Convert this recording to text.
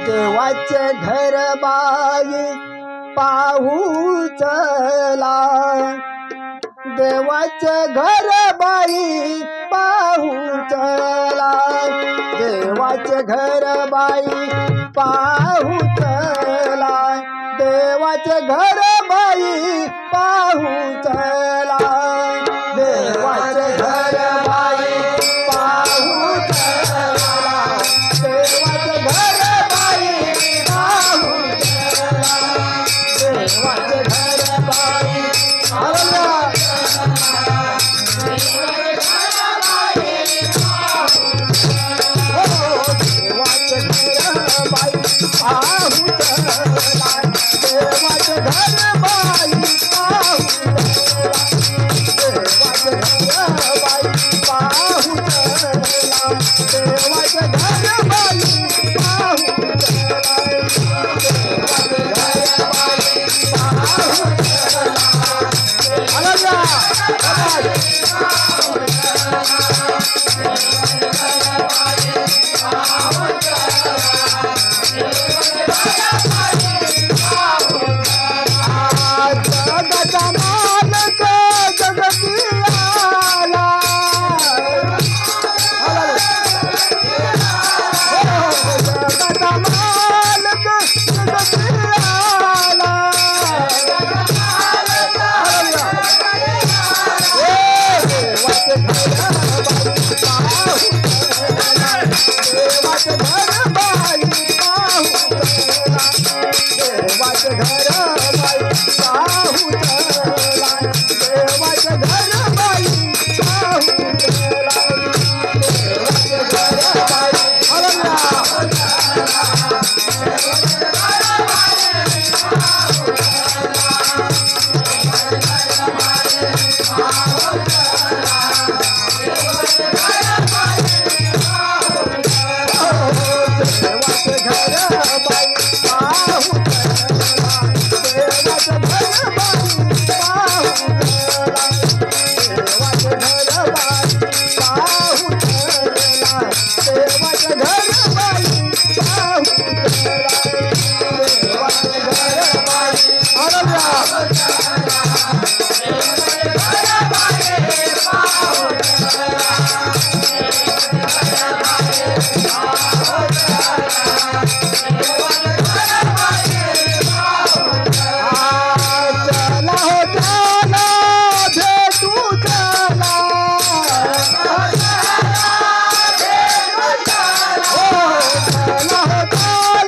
देवाचे घर बाई पाहू चला, देवाचे घर बाई पाहू चला, देवाचे घर बाई पाहू चला, देवाचे घर बाई पाहू चला, देवाचे घर बाई पाहू चला, देवाचे घर बाई पाहू चला, देवाचे घर बाई देवाचे